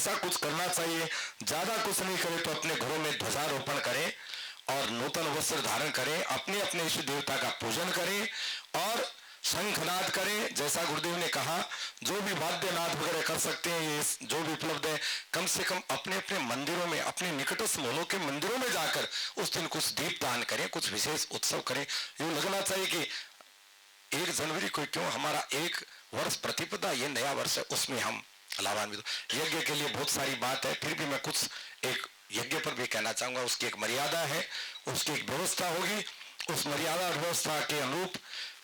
ऐसा कुछ करना चाहिए। ज्यादा कुछ नहीं करे तो अपने घरों में ध्वजारोपण करें और नूतन वस्त्र धारण करें, अपने अपने इष्ट देवता का पूजन करें और शंखनाद करें। जैसा गुरुदेव ने कहा, जो भी वाद्यनाद वगैरह कर सकते हैं, ये जो भी उपलब्ध है, कम से कम अपने अपने मंदिरों में, अपने निकटस्थ मोहल्लों के मंदिरों में जाकर उस दिन कुछ दीप दान करें, कुछ विशेष उत्सव करें। यूं लगना चाहिए कि 1 जनवरी को क्यों, हमारा 1 वर्ष प्रतिपदा, ये नया वर्ष है, उसमें हम लाभान्वित। यज्ञ के लिए बहुत सारी बात है, फिर भी मैं कुछ एक यज्ञ पर भी कहना चाहूंगा। उसकी एक मर्यादा है, उसकी एक व्यवस्था होगी, उस मर्यादा और व्यवस्था के अनुरूप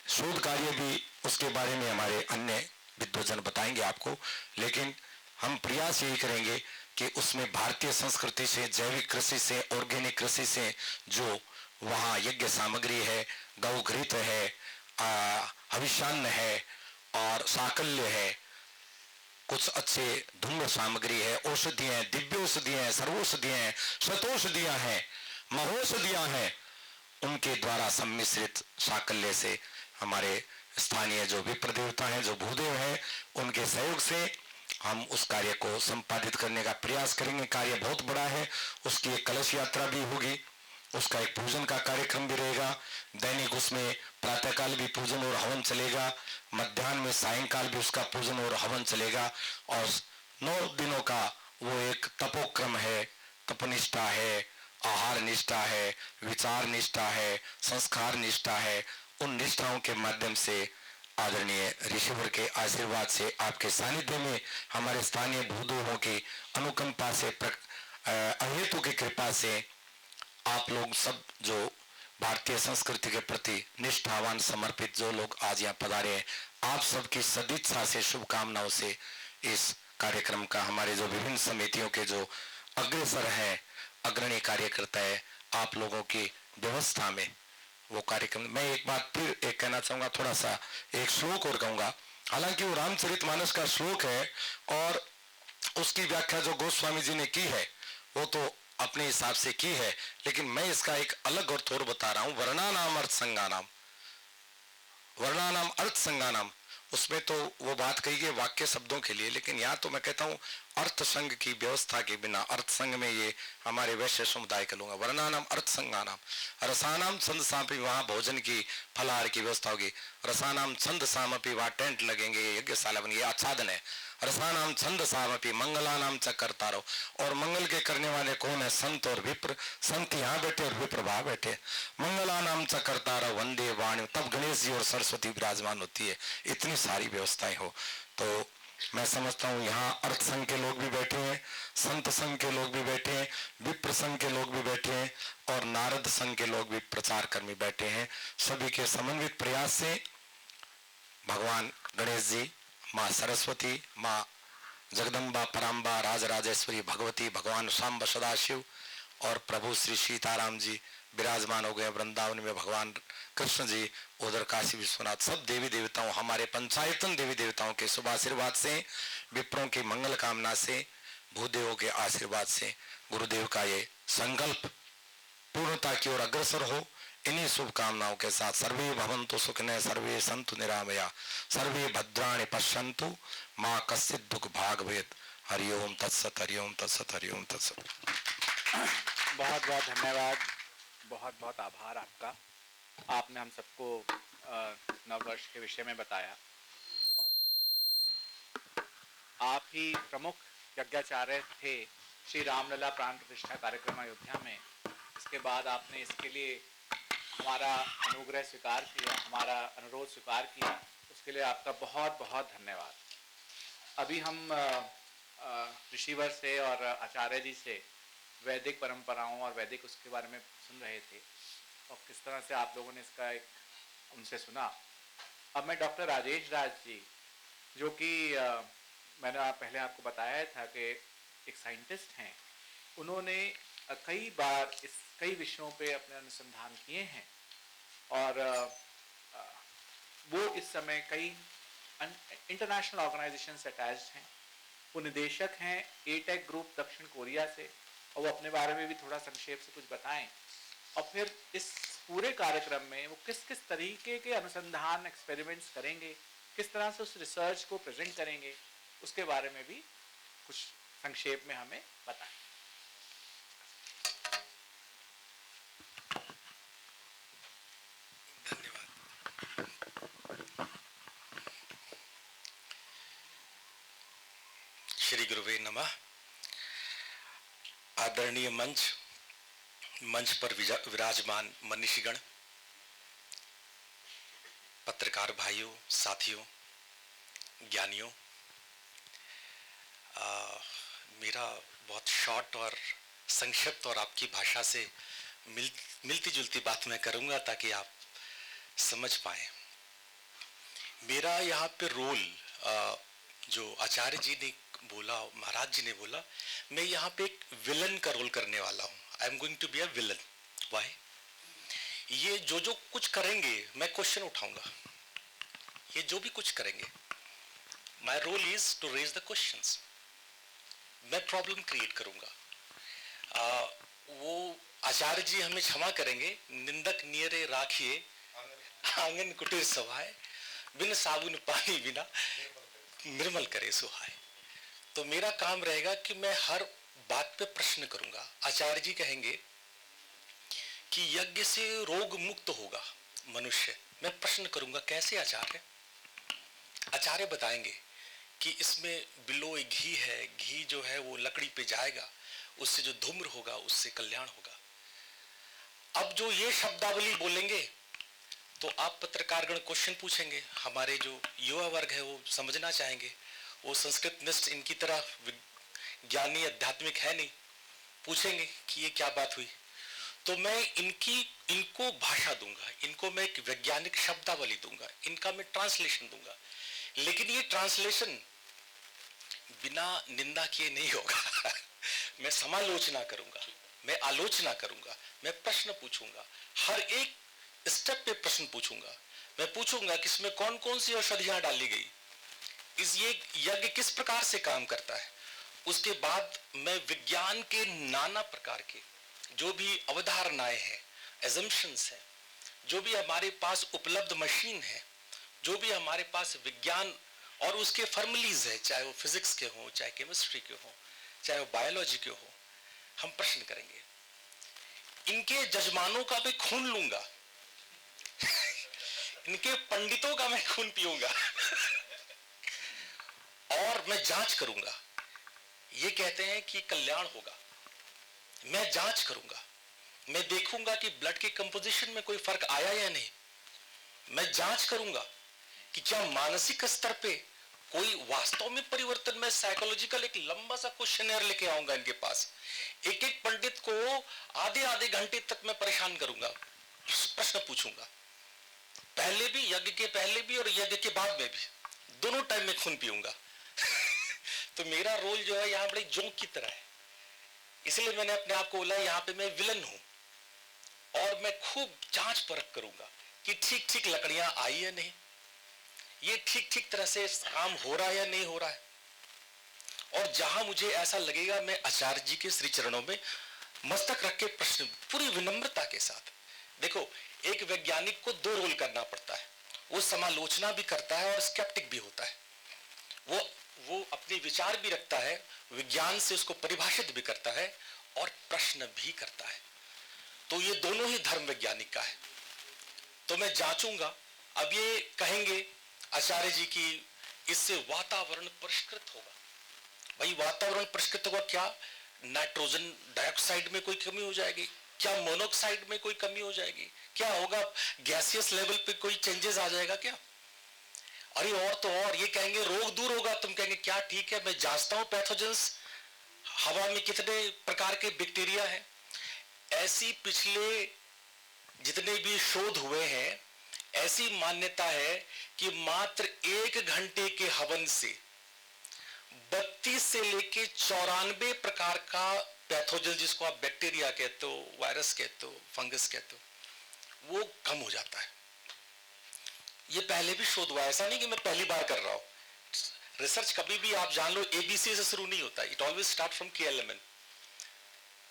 शोध कार्य भी, उसके बारे में हमारे अन्य विद्वजन बताएंगे आपको। लेकिन हम प्रयास यही करेंगे कि उसमें भारतीय संस्कृति से, जैविक कृषि से, ऑर्गेनिक कृषि से जो वहाँ यज्ञ सामग्री है, गौघृत है, हविष्यान्न है और साकल्य है, कुछ अच्छे धूम्र सामग्री है, औषधियां हैं, दिव्य औषधियां हैं, सर्वौषधियां हैं, शतौषधियां हैं, महौषधियां हैं, उनके द्वारा सम्मिश्रित साकल्य से हमारे स्थानीय जो विप्र देवता हैं, जो भूदेव हैं, उनके सहयोग से हम उस कार्य को संपादित करने का प्रयास करेंगे। कार्य बहुत बड़ा है, उसकी एक कलश यात्रा भी होगी, उसका एक पूजन का कार्यक्रम भी रहेगा। दैनिक उसमें प्रातःकाल भी पूजन और हवन चलेगा, मध्याह्न में सायंकाल भी उसका पूजन और हवन चलेगा। और 9 दिनों का वो एक तपोक्रम है, तपनिष्ठा है, आहार निष्ठा है, विचार निष्ठा है, संस्कार निष्ठा है। उन निष्ठाओं के माध्यम से आदरणीय ऋषिवर के आशीर्वाद से, आपके सानिध्य में, हमारे स्थानीय भूदेवों की अनुकंपा से, अहेतु की कृपा से, आप लोग सब जो भारतीय संस्कृति के प्रति निष्ठावान समर्पित जो लोग आज यहाँ पधारे हैं, आप सबकी सदिच्छा से, शुभकामनाओं से इस कार्यक्रम का, हमारे जो विभिन्न समितियों के जो अग्रसर हैं, अग्रणी कार्यकर्ता है, आप लोगों की व्यवस्था में वो कार्यक्रम। मैं एक बात फिर एक कहना चाहूंगा, थोड़ा सा एक श्लोक और कहूंगा। हालांकि वो रामचरितमानस का श्लोक है और उसकी व्याख्या जो गोस्वामी जी ने की है वो तो अपने हिसाब से की है, लेकिन मैं इसका एक अलग और थोड़ बता रहा हूं। वर्णानाम अर्थ संज्ञानाम, वर्णानाम अर्थ संज्ञानाम, उसमें तो वो बात कही गई वाक्य शब्दों के लिए, लेकिन यहाँ तो मैं कहता हूँ अर्थ संघ की व्यवस्था के बिना, अर्थ संघ में ये हमारे वैश्य समुदाय का लूंगा। वर्णानाम अर्थ संज्ञानाम, रसानाम छंद सामपी, वहां भोजन की फलाहार की व्यवस्था होगी। रसानाम छंद सामपी, वहां टेंट लगेंगे, यज्ञशाला बनेगी, आच्छादन है। रसानाम छंद सामपी मंगलानाम च करता रहो, और मंगल के करने वाले कौन है? संत और विप्र। संत यहाँ बैठे और विप्र वहां बैठे। मंगलानाम च करता रहो, वंदे वाणी, तब गणेश जी और सरस्वती विराजमान होती है। इतनी सारी व्यवस्थाएं हो तो मैं समझता हूँ यहाँ अर्थ संघ के लोग भी बैठे हैं, संत संघ के लोग भी बैठे हैं, विप्र संघ के लोग भी बैठे हैं और नारद संघ के लोग भी प्रचार कर्मी बैठे हैं। सभी के समन्वित प्रयास से भगवान गणेश जी, माँ सरस्वती, माँ जगदम्बा पराम्बा, राजराजेश्वरी भगवती, भगवान सांब सदाशिव और प्रभु श्री सीताराम जी विराजमान हो गए वृंदावन में। भगवान कृष्ण जी उधर काशी विश्वनाथ, सब देवी देवताओं, हमारे पंचायतन देवी देवताओं के शुभ आशीर्वाद से, विप्रों की मंगल कामना से, भूदेवों के आशीर्वाद से गुरुदेव का ये संकल्प पूर्णता की ओर अग्रसर हो। इन्हीं शुभकामनाओं के साथ सर्वे भवन्तु सुखिनः, सर्वे सन्तु निरामया, सर्वे भद्राणि पश्यन्तु, माँ कश्चित् दुःख भाग भवेत्। हरिओम तत्सत, हरिओम तत्सत, हरिओम तत्सत। बहुत बहुत धन्यवाद, बहुत बहुत आभार आपका। आपने हम सबको नववर्ष के विषय में बताया और आप ही प्रमुख यज्ञाचार्य थे श्री रामलला प्राण प्रतिष्ठा कार्यक्रम अयोध्या में। इसके बाद आपने इसके लिए हमारा अनुग्रह स्वीकार किया, हमारा अनुरोध स्वीकार किया, उसके लिए आपका बहुत बहुत धन्यवाद। अभी हम ऋषिवर से और आचार्य जी से वैदिक परंपराओं और वैदिक उसके बारे में सुन रहे थे और किस तरह से आप लोगों ने इसका एक उनसे सुना। अब मैं डॉक्टर राजेश राज जी, जो कि मैंने पहले आपको बताया था कि एक साइंटिस्ट हैं, उन्होंने कई बार कई विषयों पे अपने अनुसंधान किए हैं और वो इस समय कई इंटरनेशनल ऑर्गेनाइजेशन से अटैच्ड हैं। वो निदेशक हैं एटेक ग्रुप दक्षिण कोरिया से, और वो अपने बारे में भी थोड़ा संक्षेप से कुछ बताएं और फिर इस पूरे कार्यक्रम में वो किस किस तरीके के अनुसंधान एक्सपेरिमेंट्स करेंगे, किस तरह से उस रिसर्च को प्रेजेंट करेंगे, उसके बारे में भी कुछ संक्षेप में हमें बताएं। श्री गुरुवे नमः। आदरणीय मंच पर विराजमान मनीषीगण, पत्रकार भाइयों, साथियों, ज्ञानियों, मेरा बहुत शॉर्ट और संक्षिप्त और आपकी भाषा से मिलती जुलती बात मैं करूंगा ताकि आप समझ पाए। मेरा यहाँ पे रोल, जो आचार्य जी ने बोला, महाराज जी ने बोला, मैं यहाँ पे एक विलन का रोल करने वाला हूँ। I am going to be a villain. Why? ये जो कुछ करेंगे मैं क्वेश्चन उठाऊंगा। ये जो भी कुछ करेंगे, my role is to raise the questions. मैं प्रॉब्लम क्रिएट करूंगा। वो आचार्य जी हमें क्षमा करेंगे, निंदक नियरे राखिए आंगन कुटीर सभाए, बिन साबुन पानी बिना निर्मल करे सुहाए। तो मेरा काम रहेगा कि मैं हर बात पे प्रश्न करूंगा। आचार्य जी कहेंगे कि यज्ञ से रोग मुक्त होगा मनुष्य। मैं प्रश्न करूंगा कैसे आचार्य? आचार्य बताएंगे कि इसमें बिलोय घी है, घी जो है वो लकड़ी पे जाएगा, उससे जो धूम्र होगा उससे कल्याण होगा। अब जो ये शब्दावली बोलेंगे तो आप पत्रकारगण क्वेश्चन पूछेंगे, हमारे जो युवा वर्ग है वो समझना चाहेंगे। वो संस्कृत निष्ठ इनकी तरह ज्ञानी आध्यात्मिक है नहीं, पूछेंगे कि ये क्या बात हुई। तो मैं इनको भाषा दूंगा, इनको मैं एक वैज्ञानिक शब्दावली दूंगा, इनका मैं ट्रांसलेशन दूंगा। लेकिन ये ट्रांसलेशन बिना निंदा किए नहीं होगा। मैं समालोचना करूंगा, मैं आलोचना करूंगा, मैं प्रश्न पूछूंगा, हर एक स्टेप पे प्रश्न पूछूंगा। मैं पूछूंगा कि इसमें कौन कौन सी औषधियां डाली गई, इस ये यज्ञ किस प्रकार से काम करता है। उसके बाद मैं विज्ञान के नाना प्रकार के जो भी अवधारणाएं हैं, एजम्पशंस हैं, जो भी हमारे पास उपलब्ध मशीन है, जो भी हमारे पास विज्ञान और उसके फॉर्मुलीज है, चाहे वो फिजिक्स के हो, चाहे केमिस्ट्री के हो, चाहे वो बायोलॉजी के हो, हम प्रश्न करेंगे। इनके जजमानों का मैं खून लूंगा। इनके पंडितों का मैं खून पीऊंगा। और मैं जांच करूंगा। ये कहते हैं कि कल्याण होगा, मैं जांच करूंगा। मैं देखूंगा कि ब्लड के कंपोजिशन में कोई फर्क आया या नहीं। मैं जांच करूंगा कि क्या मानसिक स्तर पे कोई वास्तव में परिवर्तन। मैं साइकोलॉजिकल एक लंबा सा क्वेश्चनर लेके आऊंगा इनके पास। एक एक पंडित को आधे आधे घंटे तक मैं परेशान करूंगा, प्रश्न पूछूंगा। पहले भी, यज्ञ के पहले भी और यज्ञ के बाद में भी, दोनों टाइम में खून पीऊंगा। तो मेरा रोल जो है यहाँ बड़ी जोंक की तरह है। इसलिए मैंने अपने आप को बोला यहाँ पे मैं विलन हूं। और मैं खूब जांच परख करूंगा कि ठीक ठीक लकड़ियां आई या नहीं, ये ठीक ठीक तरह से काम हो रहा है या नहीं हो रहा है। और जहां मुझे ऐसा लगेगा, मैं आचार्य जी के श्री चरणों में मस्तक रख के प्रश्न पूरी विनम्रता के साथ। देखो, एक वैज्ञानिक को दो रोल करना पड़ता है। वो समालोचना भी करता है और स्केप्टिक भी होता है। वो अपने विचार भी रखता है, विज्ञान से उसको परिभाषित भी करता है और प्रश्न भी करता है। तो ये दोनों ही धर्म वैज्ञानिक का है। तो मैं जांचूंगा। अब ये कहेंगे आचार्य जी की इससे वातावरण परिष्कृत होगा। भाई वातावरण परिष्कृत होगा क्या? नाइट्रोजन डाइऑक्साइड में कोई कमी हो जाएगी क्या? मोनोऑक्साइड में कोई कमी हो जाएगी क्या? होगा गैसियस लेवल पे कोई चेंजेस आ जाएगा क्या? अरे और तो और ये कहेंगे रोग दूर होगा। तुम कहेंगे क्या? ठीक है, मैं जांचता हूं पैथोजेंस, हवा में कितने प्रकार के बैक्टीरिया हैं। ऐसी पिछले जितने भी शोध हुए हैं, ऐसी मान्यता है कि मात्र 1 घंटे के हवन से 32 से लेके 94 प्रकार का पैथोजन, जिसको आप बैक्टीरिया कहते हो, वायरस कहते हो, फंगस कहते हो, वो कम हो जाता है। ये पहले भी शोध हुआ, ऐसा नहीं कि मैं पहली बार कर रहा हूं। रिसर्च कभी भी आप जान लो एबीसी से शुरू नहीं होता, इट ऑलवेज स्टार्ट फ्रॉम केएलएमएन।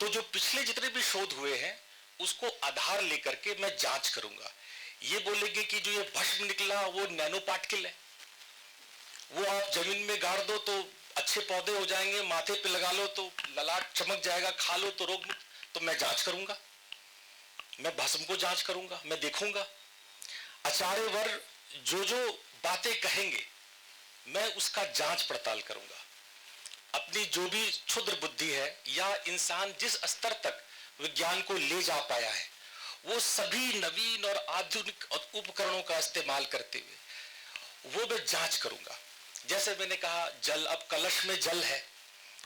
तो जो पिछले जितने भी शोध हुए हैं उसको आधार लेकर के मैं जांच करूंगा। ये बोलेंगे कि जो ये भस्म निकला वो नैनो पार्टिकल है, वो आप जमीन में गाड़ दो तो अच्छे पौधे हो जाएंगे, माथे पे लगा लो तो ललाट चमक जाएगा, खा लो तो रोग मुक्त, तो मैं जांच करूंगा, मैं भस्म को जांच करूंगा, मैं देखूंगा। आचार्य वर जो बातें कहेंगे मैं उसका जांच पड़ताल करूंगा। अपनी जो भी क्षुद्र बुद्धि है या इंसान जिस स्तर तक विज्ञान को ले जा पाया है, वो सभी नवीन और आधुनिक उपकरणों का इस्तेमाल करते हुए वो मैं जांच करूंगा। जैसे मैंने कहा जल, अब कलश में जल है,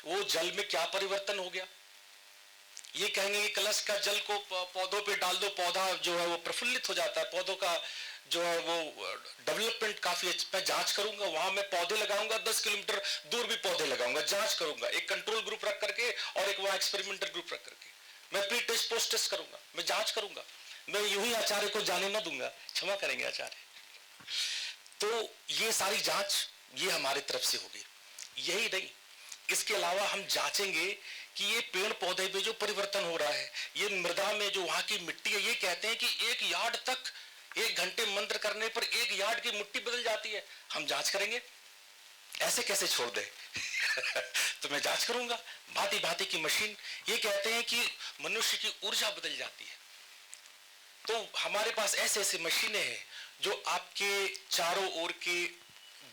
वो जल में क्या परिवर्तन हो गया, ये कहेंगे कि कलश का जल को पौधों पे डाल दो, पौधा जो है वो प्रफुल्लित हो जाता है, पौधों का जो है वो डेवलपमेंट काफी अच्छा। मैं जांच करूंगा, वहां मैं पौधे लगाऊंगा, 10 किलोमीटर दूर भी पौधे लगाऊंगा, जांच करूंगा, एक कंट्रोल ग्रुप रख करके और एक वहां एक्सपेरिमेंटल ग्रुप रख करके मैं प्री टेस्ट पोस्ट टेस्ट करूंगा, मैं जांच करूंगा। मैं यूं ही आचार्य को जाने ना दूंगा, क्षमा करेंगे आचार्य। तो ये सारी जांच ये हमारी तरफ से होगी। यही नहीं, इसके अलावा हम जांचेंगे कि ये पेड़ पौधे में जो परिवर्तन हो रहा है, ये मृदा में जो वहां की मिट्टी है, ये कहते हैं कि 1 यार्ड तक 1 घंटे मंत्र करने पर 1 यार्ड की मिट्टी बदल जाती है। हम जांच करेंगे, ऐसे कैसे छोड़ दे तो मैं जांच करूंगा, भांति भांति की मशीन। ये कहते हैं कि मनुष्य की ऊर्जा बदल जाती है, तो हमारे पास ऐसे ऐसे मशीनें हैं जो आपके चारों ओर के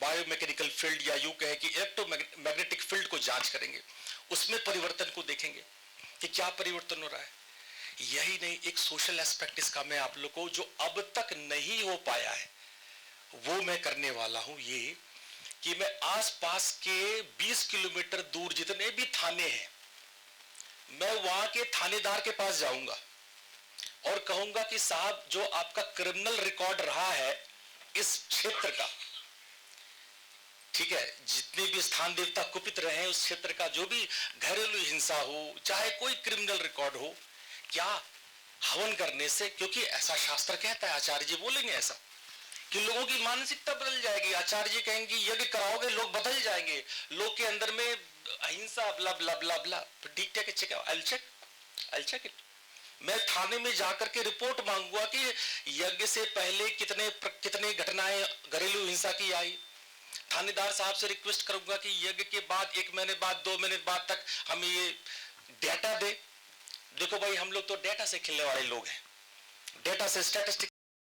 बायोमैकेनिकल फील्ड या यूं कहे कि इलेक्ट्रोमैग्नेटिक फील्ड को जांच करेंगे, उसमें परिवर्तन को देखेंगे कि क्या परिवर्तन हो रहा है। यही नहीं, एक सोशल एस्पेक्ट इसका मैं आप लोग को जो अब तक नहीं हो पाया है वो मैं करने वाला हूं, ये कि मैं आसपास के 20 किलोमीटर दूर जितने भी थाने हैं, मैं वहां के थानेदार के पास जाऊंगा और कहूंगा कि साहब जो आपका क्रिमिनल रिकॉर्ड रहा है इस क्षेत्र का, ठीक है, जितने भी स्थान देवता कुपित रहे हैं उस क्षेत्र का, जो भी घरेलू हिंसा हो चाहे कोई क्रिमिनल रिकॉर्ड हो, क्या हवन करने से, क्योंकि ऐसा शास्त्र कहता है, आचार्य जी बोलेंगे ऐसा कि लोगों की मानसिकता बदल जाएगी। आचार्य जी कहेंगे यज्ञ कराओगे लोग बदल जाएंगे, लोग के अंदर में अहिंसा ब्ला ब्ला ब्ला ब्ला। ठीक है, चेक आई चेक इट। मैं थाने में जाकर के रिपोर्ट मांगूंगा कि यज्ञ से पहले कितने घटनाएं घरेलू हिंसा की आई। थानेदार साहब से रिक्वेस्ट करूंगा कि यज्ञ के बाद 1 महीने बाद 2 महीने बाद तक हमें ये डेटा दे। देखो भाई, हम लोग तो डेटा से खेलने वाले लोग हैं, डेटा से स्टैटिस्टिक्स